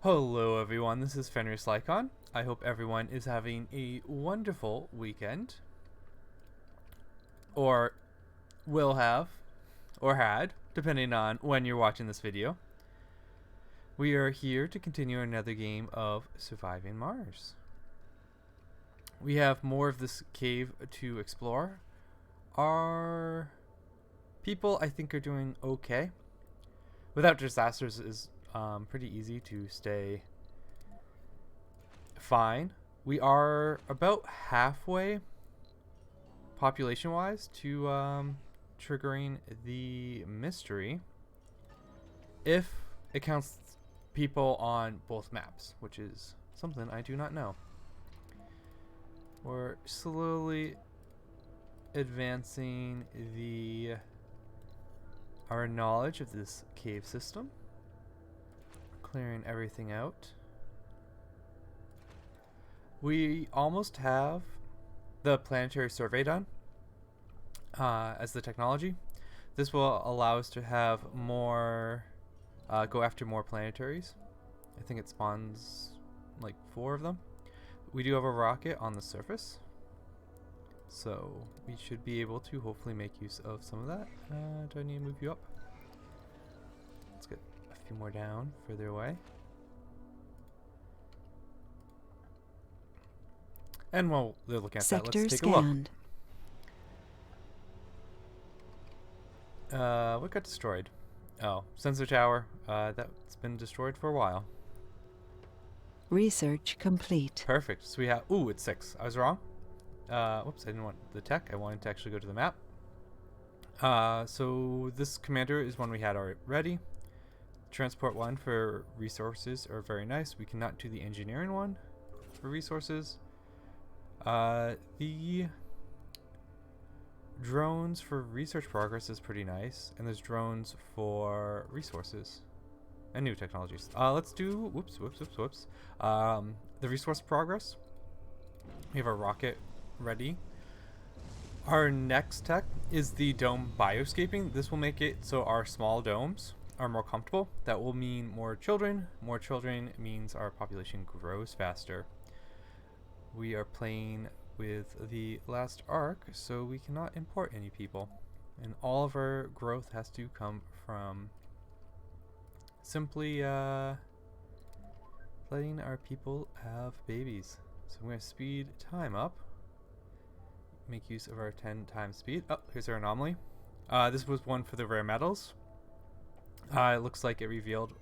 Hello everyone, this is Fenris Lycon. I hope everyone is having a wonderful weekend. Or will have, or had, depending on when you're watching this video. We are here to continue another game of Surviving Mars. We have more of this cave to explore. Our people, I think, are doing okay. Without disasters is pretty easy to stay fine. We are about halfway population-wise to triggering the mystery if it counts people on both maps, which is something I do not know. We're slowly advancing our knowledge of this cave system, clearing everything out. We almost have the planetary survey done as the technology. This will allow us to have more, go after more planetaries. I think it spawns like 4 of them. We do have a rocket on the surface, so we should be able to hopefully make use of some of that. Do I need to move you up? Let's get a few more down further away. And while they're looking at that, let's take a look. What got destroyed? Oh, sensor tower. That's been destroyed for a while. Research complete. Perfect. So we have... Ooh, it's 6. I was wrong. Whoops, I didn't want the tech. I wanted to actually go to the map. So this commander is one we had already. Transport 1 for resources are very nice. We cannot do the engineering one for resources. The drones for research progress is pretty nice, and there's drones for resources and new technologies. Let's do whoops. The resource progress. We have our rocket ready. Our next tech is the dome bioscaping. This will make it so our small domes are more comfortable. That will mean more children. More children means our population grows faster. We are playing with the last arc, so we cannot import any people. And all of our growth has to come from simply letting our people have babies. So I'm going to speed time up. Make use of our 10 times speed. Oh, here's our anomaly. This was one for the rare metals. It looks like it revealed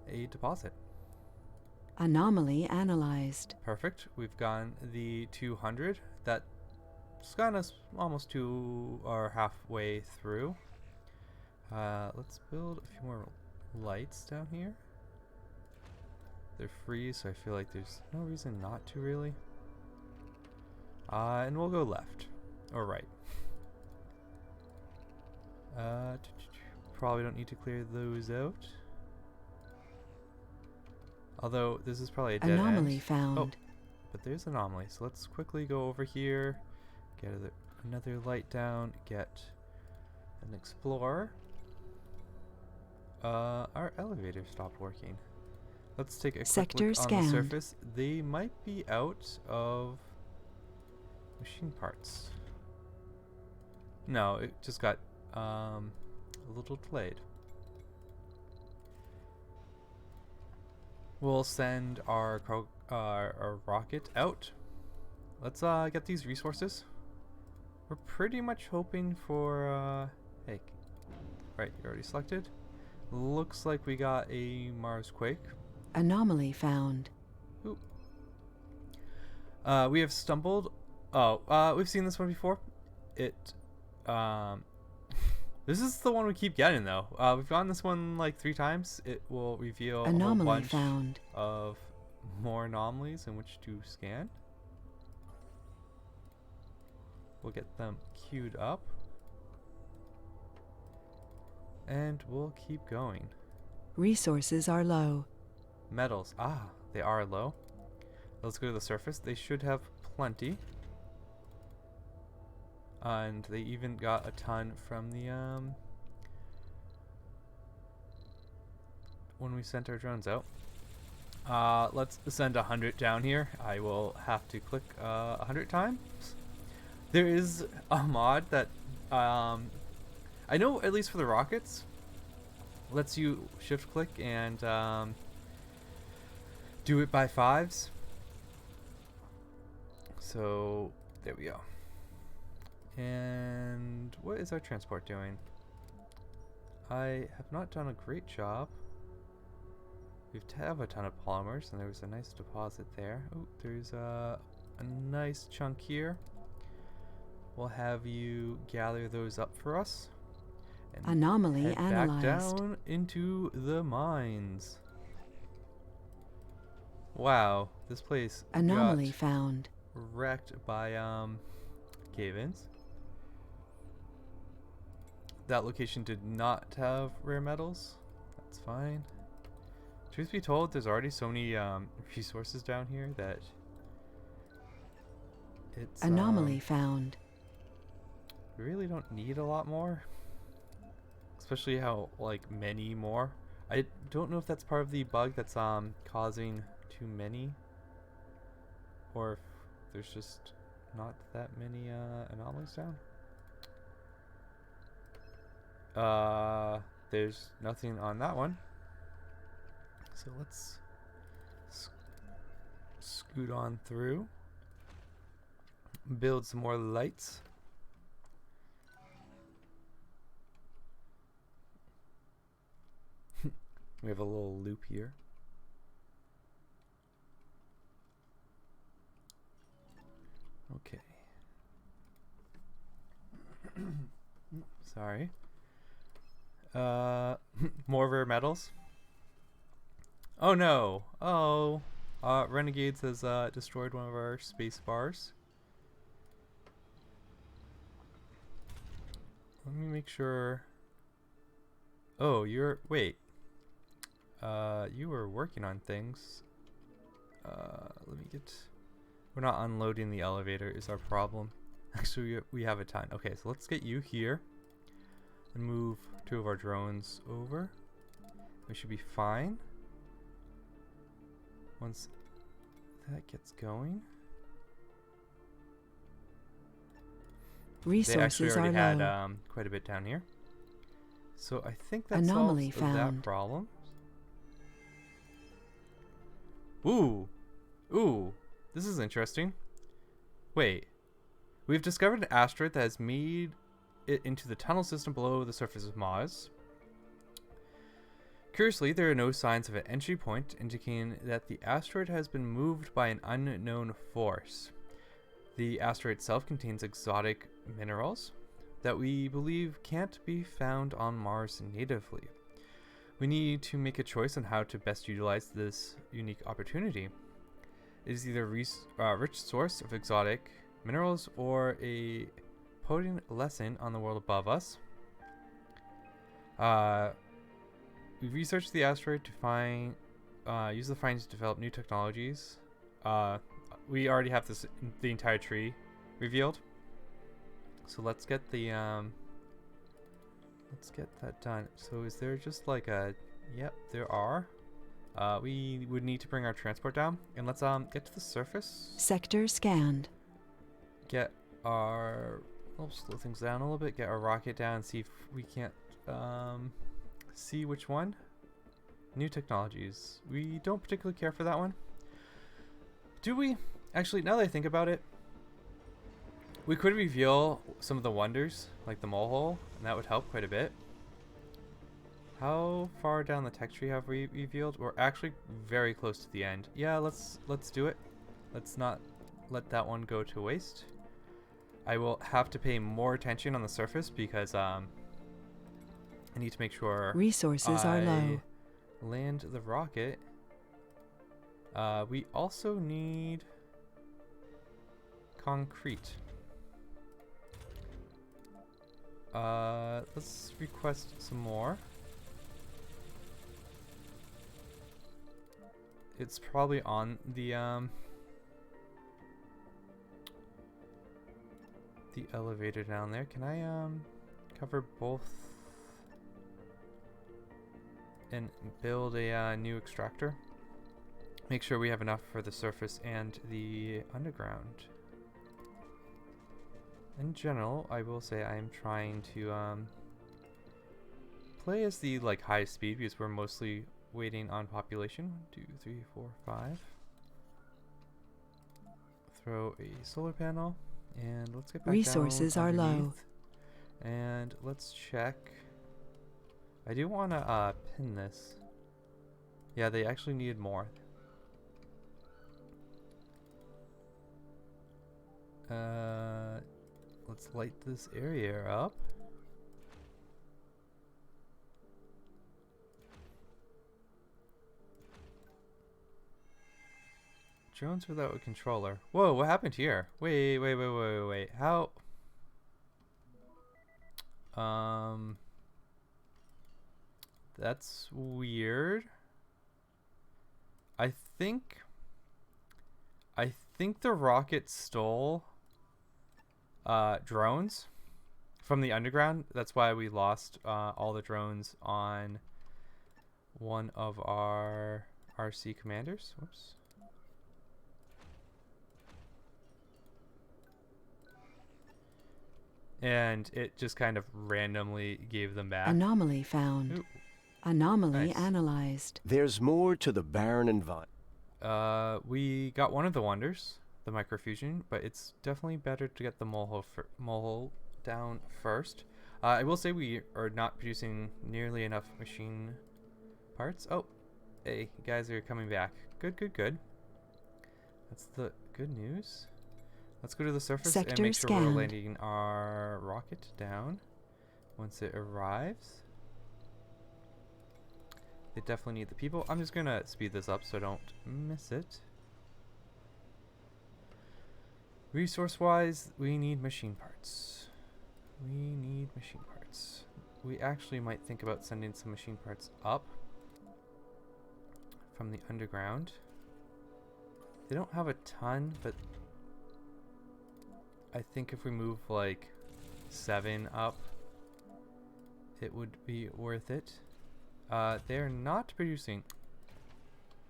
a deposit. Anomaly analyzed. Perfect. We've gone the 200. That's gotten us almost to or halfway through. Let's build a few more lights down here. They're free, so I feel like there's no reason not to really. And we'll go left or right. Probably don't need to clear those out. Although this is probably a dead Anomaly end. found. Oh, but there's anomaly. So let's quickly go over here, get another light down, get an explorer. Our elevator stopped working. Let's take a quick look on the surface. They might be out of machine parts. No, it just got a little delayed. We'll send our rocket out. Let's get these resources. We're pretty much hoping for hey, right, you're already selected. Looks like we got a Mars quake. Anomaly found. Ooh. We have stumbled. We've seen this one before. This is the one we keep getting though. We've gotten this one like 3 times. It will reveal a whole bunch of more anomalies in which to scan. We'll get them queued up. And we'll keep going. Resources are low. Metals. They are low. Let's go to the surface. They should have plenty. And they even got a ton from the when we sent our drones out. Let's send 100 down here. I will have to click 100 times. There is a mod that I know, at least for the rockets, lets you shift click and do it by 5s. So there we go. And what is our transport doing? I have not done a great job. We have a ton of polymers, and there was a nice deposit there. Oh, there's a nice chunk here. We'll have you gather those up for us. And Anomaly head analyzed. back down into the mines. Wow, this place Anomaly got found. wrecked by cave-ins. That location did not have rare metals. That's fine. Truth be told, there's already so many resources down here that it's Anomaly found. we really don't need a lot more. Especially how like many more. I don't know if that's part of the bug that's causing too many, or if there's just not that many anomalies down. There's nothing on that one. So let's scoot on through. Build some more lights. We have a little loop here. Okay. Sorry. More rare metals. Oh no. Oh. Renegades has destroyed one of our space bars. Let me make sure. Oh, wait. You were working on things. Let me get. We're not unloading the elevator is our problem. Actually, we have a ton. Okay, so let's get you here and move 2 of our drones over. We should be fine once that gets going. Resources they actually already are had low. quite a bit down here. So I think that Anomaly solves that found. problem. Ooh. Ooh. This is interesting. Wait. We've discovered an asteroid that has made it into the tunnel system below the surface of Mars. Curiously, there are no signs of an entry point, indicating that the asteroid has been moved by an unknown force. The asteroid itself contains exotic minerals that we believe can't be found on Mars natively. We need to make a choice on how to best utilize this unique opportunity. It is either a rich source of exotic minerals or a potent lesson on the world above us. We researched the asteroid to find, use the findings to develop new technologies. We already have the entire tree revealed. So let's get let's get that done. So is there just like a, yep, there are. We would need to bring our transport down, and let's get to the surface. Sector scanned. Get our, we'll slow things down a little bit. Get our rocket down and see if we can't see which one. New technologies. We don't particularly care for that one. Do we? Actually, now that I think about it, we could reveal some of the wonders, like the mole hole, and that would help quite a bit. How far down the tech tree have we revealed? We're actually very close to the end. Yeah, let's do it. Let's not let that one go to waste. I will have to pay more attention on the surface because I need to make sure Resources are low. land the rocket. We also need concrete. Let's request some more. It's probably on the elevator down there. Can I cover both? and build a new extractor. Make sure we have enough for the surface and the underground. In general, I will say I am trying to play as the like highest speed because we're mostly waiting on population. 1, 2, 3, 4, 5. Throw a solar panel, and let's get back Resources down are low. underneath. And let's check. I do want to pin this. Yeah, they actually needed more. Let's light this area up. Drones without a controller. Whoa, what happened here? Wait. How? That's weird. I think the rocket stole drones from the underground. That's why we lost all the drones on one of our RC commanders. Whoops. And it just kind of randomly gave them back. Anomaly found. Ooh. Anomaly Nice. analyzed. There's more to the barren environment. We got one of the wonders, the microfusion, but it's definitely better to get the mole down first. I will say we are not producing nearly enough machine parts. Oh, hey, you guys are coming back. Good. That's the good news. Let's go to the surface and Sector make sure we're scanned. landing our rocket down once it arrives. They definitely need the people. I'm just gonna speed this up so I don't miss it. Resource-wise, we need machine parts. We actually might think about sending some machine parts up from the underground. They don't have a ton, but I think if we move like 7 up, it would be worth it. They're not producing.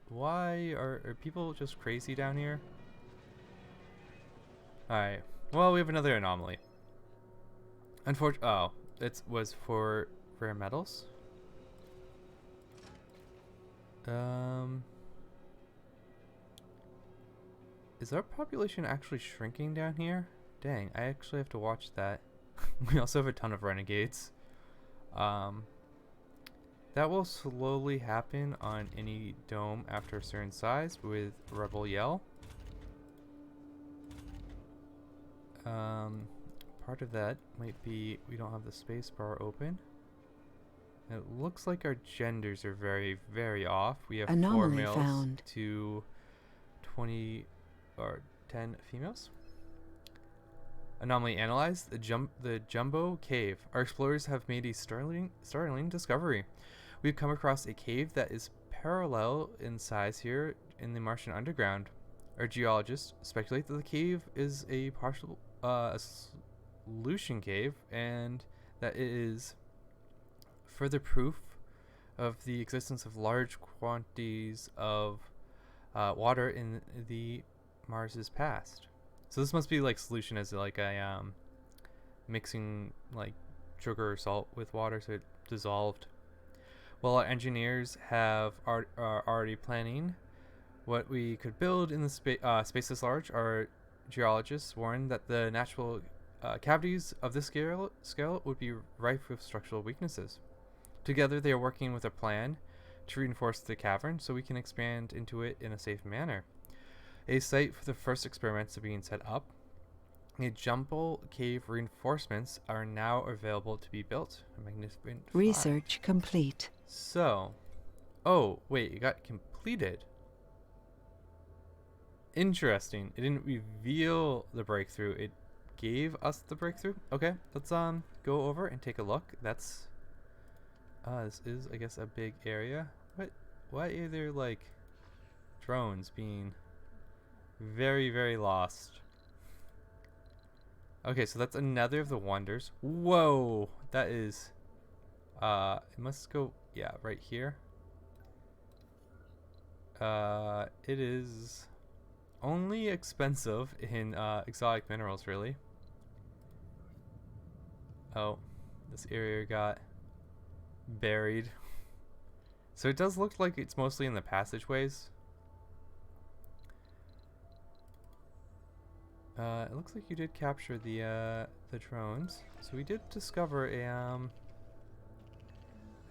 Why are people just crazy down here? Alright. Well, we have another anomaly. Unfortunately, oh, it was for rare metals. Is our population actually shrinking down here? Dang, I actually have to watch that. We also have a ton of renegades. That will slowly happen on any dome after a certain size with Rebel Yell. Part of that might be we don't have the space bar open. It looks like our genders are very off. We have 4 Anomaly males found. to 20 or 10 females. Anomaly analyzed. The Jumbo Cave. Our explorers have made a startling discovery. We've come across a cave that is parallel in size here in the Martian underground. Our geologists speculate that the cave is a partial solution cave, and that it is further proof of the existence of large quantities of water in the Mars's past. So this must be like solution as like a mixing like sugar or salt with water so it dissolved. Well, our engineers are already planning what we could build in the space this large. Our geologists warn that the natural cavities of this scale would be rife with structural weaknesses. Together, they are working with a plan to reinforce the cavern so we can expand into it in a safe manner. A site for the first experiments are being set up. A jumbo cave reinforcements are now available to be built. A magnificent find. Research complete. So, oh wait, it got completed. Interesting. It didn't reveal the breakthrough. It gave us the breakthrough. Okay, let's go over and take a look. That's this is, I guess, a big area. Why are there like drones being very lost? Okay, so that's another of the wonders. Whoa, that is it must go, yeah, right here. It is only expensive in exotic minerals, really. Oh, this area got buried. So it does look like it's mostly in the passageways. It looks like you did capture the drones. So we did discover a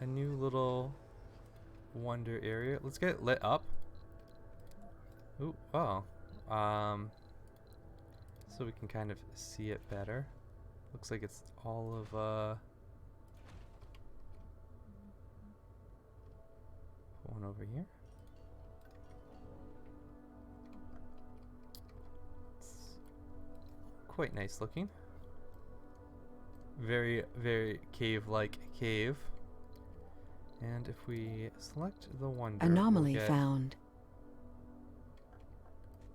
new little wonder area. Let's get it lit up. Ooh, oh. So we can kind of see it better. Looks like it's all of one over here. It's quite nice looking. Very, very cave-like cave. And if we select the wonder, Anomaly we'll get, found.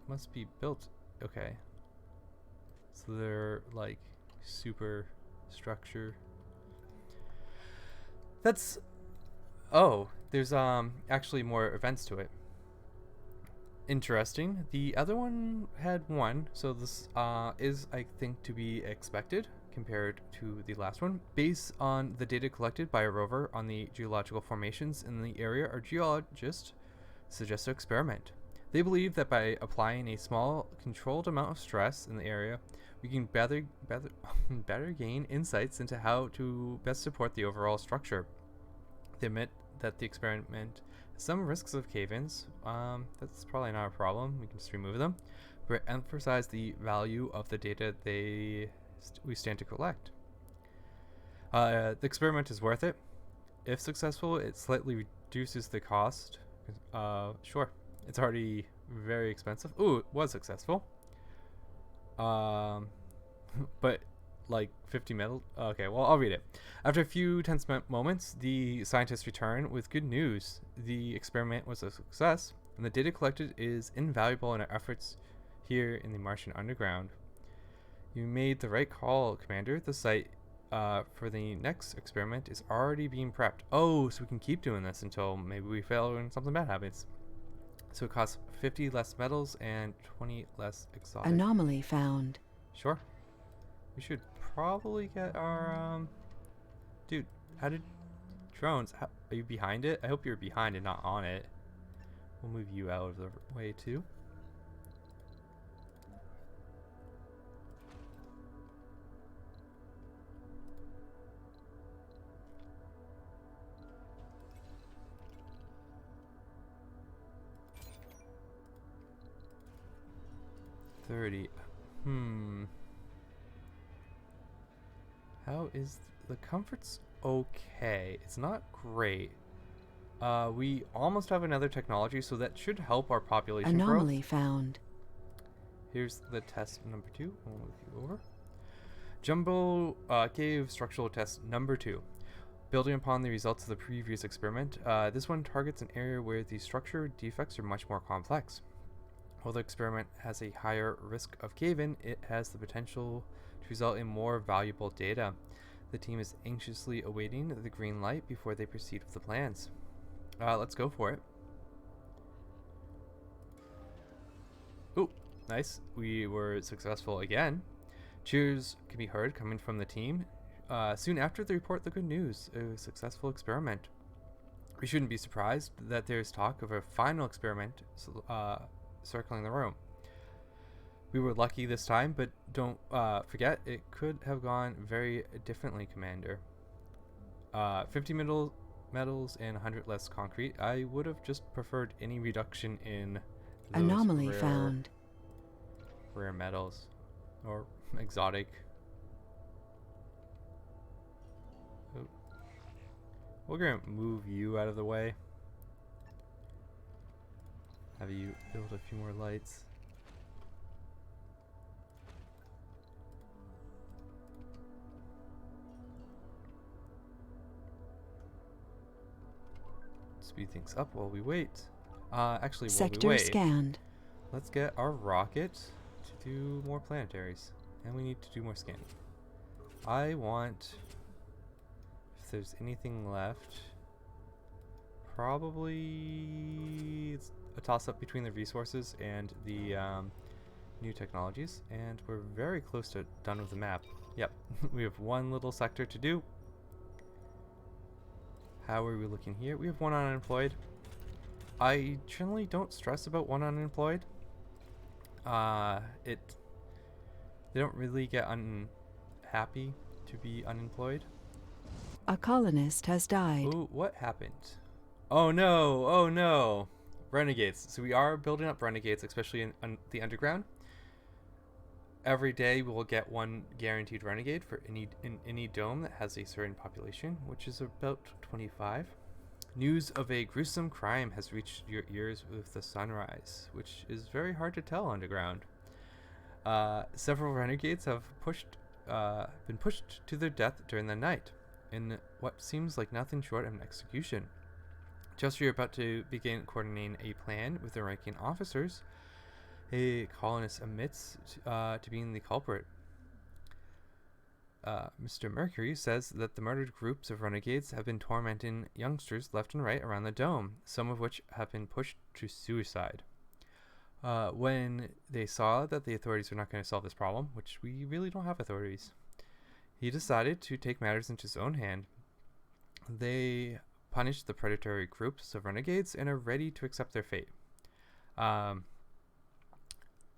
must be built. Okay. So they're like super structure. That's, oh, there's actually more events to it. Interesting. The other one had one, so this is, I think, to be expected compared to the last one. Based on the data collected by a rover on the geological formations in the area, our geologist suggests an experiment. They believe that by applying a small, controlled amount of stress in the area, we can better gain insights into how to best support the overall structure. They admit that the experiment has some risks of cave-ins. That's probably not a problem. We can just remove them. But emphasize the value of the data we stand to collect. The experiment is worth it. If successful, it slightly reduces the cost. Sure. It's already very expensive. Ooh, it was successful. But like 50 metal. Okay, well, I'll read it. After a few tense moments, the scientists return with good news. The experiment was a success, and the data collected is invaluable in our efforts here in the Martian underground. You made the right call, Commander. The site for the next experiment is already being prepped. Oh, so we can keep doing this until maybe we fail and something bad happens. So it costs 50 less metals and 20 less exotic. Anomaly found. Sure. We should probably get our, dude, how did drones, are you behind it? I hope you're behind and not on it. We'll move you out of the way too. How is the comfort's okay? It's not great. We almost have another technology, so that should help our population Anomaly growth. found. Here's the test number 2. We'll move you over. Jumbo Cave structural test number 2. Building upon the results of the previous experiment, this one targets an area where the structure defects are much more complex. While the experiment has a higher risk of cave-in, it has the potential to result in more valuable data. The team is anxiously awaiting the green light before they proceed with the plans. Let's go for it. Ooh, nice. We were successful again. Cheers can be heard coming from the team. Soon after, they report the good news, a successful experiment. We shouldn't be surprised that there's talk of a final experiment circling the room. We were lucky this time, but don't forget, it could have gone very differently, Commander. 50 metals and 100 less concrete. I would have just preferred any reduction in those Anomaly found. rare metals or exotic. Oh. We're gonna move you out of the way. Have you build a few more lights. Speed things up while we wait. Actually, while Sector we wait, scanned. let's get our rocket to do more planetaries. And we need to do more scanning. I want, if there's anything left, probably it's a toss-up between the resources and the new technologies, and we're very close to done with the map. Yep, we have one little sector to do. How are we looking here? We have one unemployed. I generally don't stress about one unemployed. They don't really get unhappy to be unemployed. A colonist has died. Ooh, what happened? Oh no, oh no. Renegades. So we are building up renegades, especially in the underground. Every day we will get one guaranteed renegade for any dome that has a certain population, which is about 25. News of a gruesome crime has reached your ears with the sunrise, which is very hard to tell underground. Several renegades have been pushed to their death during the night, in what seems like nothing short of an execution. Just as you're about to begin coordinating a plan with the ranking officers, a colonist admits to being the culprit. Mr. Mercury says that the murdered groups of renegades have been tormenting youngsters left and right around the dome, some of which have been pushed to suicide. When they saw that the authorities were not going to solve this problem, which we really don't have authorities, he decided to take matters into his own hand. They punished the predatory groups of renegades and are ready to accept their fate.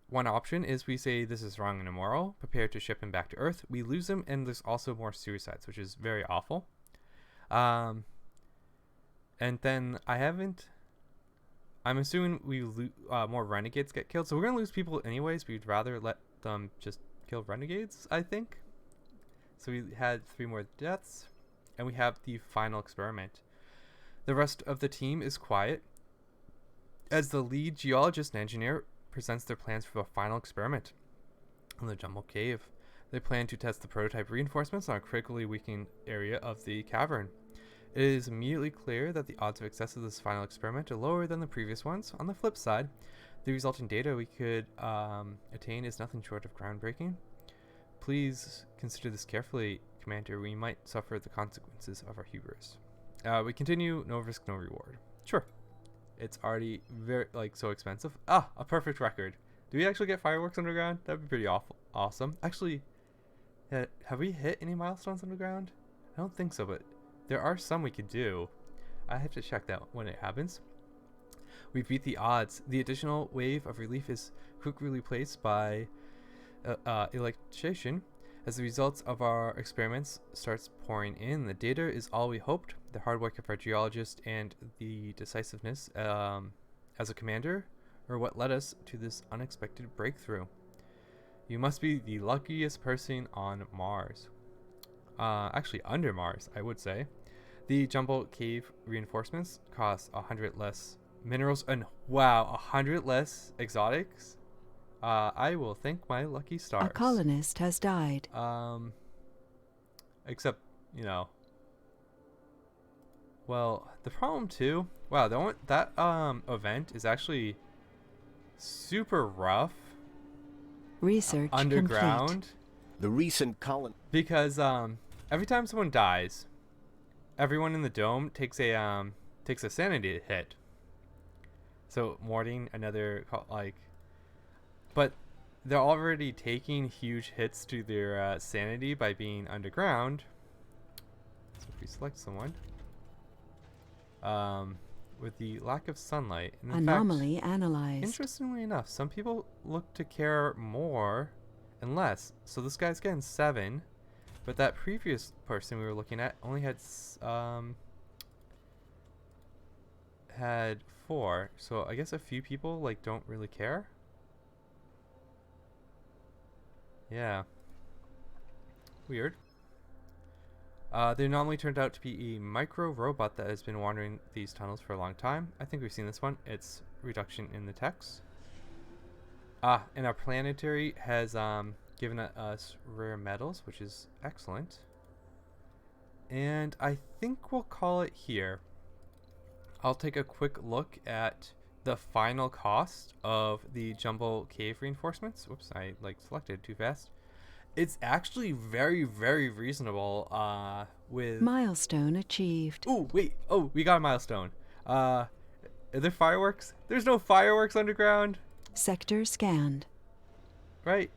One option is we say this is wrong and immoral, prepare to ship him back to Earth. We lose him, and there's also more suicides, which is very awful. And then I'm assuming more renegades get killed, so we're gonna lose people anyways. We'd rather let them just kill renegades, I think. So we had 3 more deaths, and we have the final experiment. The rest of the team is quiet as the lead geologist and engineer presents their plans for the final experiment on the Jumbo Cave. They plan to test the prototype reinforcements on a critically weakened area of the cavern. It is immediately clear that the odds of success of this final experiment are lower than the previous ones. On the flip side, the resulting data we could attain is nothing short of groundbreaking. Please consider this carefully, Commander. We might suffer the consequences of our hubris. We continue, no risk, no reward. Sure. It's already very, so expensive. Ah, a perfect record. Do we actually get fireworks underground? That'd be pretty awesome. Actually, have we hit any milestones underground? I don't think so, but there are some we could do. I have to check that when it happens. We beat the odds. The additional wave of relief is quickly replaced by electrocution. As the results of our experiments starts pouring in, the data is all we hoped. The hard work of our geologist and the decisiveness as a commander are what led us to this unexpected breakthrough. You must be the luckiest person on Mars. Actually, under Mars, I would say. The Jumbo Cave reinforcements cost 100 less minerals and, wow, 100 less exotics. I will thank my lucky stars. A colonist has died. Except, well, the problem too. Wow, that event is actually super rough. Research underground. complete. The recent Because every time someone dies, everyone in the dome takes a sanity hit. So morting another but they're already taking huge hits to their sanity by being underground. So if we select someone, with the lack of sunlight, and in Anomaly fact, analyzed. interestingly enough, some people look to care more and less. So this guy's getting 7, but that previous person we were looking at only had 4. So I guess a few people don't really care. Yeah. Weird. The anomaly turned out to be a micro robot that has been wandering these tunnels for a long time. I think we've seen this one. It's reduction in the text. And our planetary has given us rare metals, which is excellent. And I think we'll call it here. I'll take a quick look at the final cost of the Jumbo Cave reinforcements. Whoops, I selected too fast. It's actually very, very reasonable with... Milestone achieved. Oh, wait. Oh, we got a milestone. Are there fireworks? There's no fireworks underground, Sector scanned. right?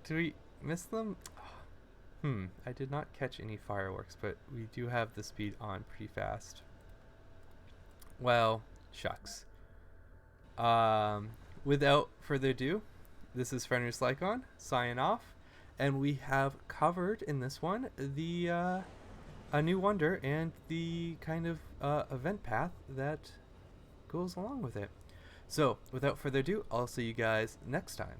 Did we miss them? I did not catch any fireworks, but we do have the speed on pretty fast. Well, shucks. Without further ado, this is Fenris Lycon signing off, and we have covered in this one the a new wonder and the kind of event path that goes along with it. So, without further ado, I'll see you guys next time.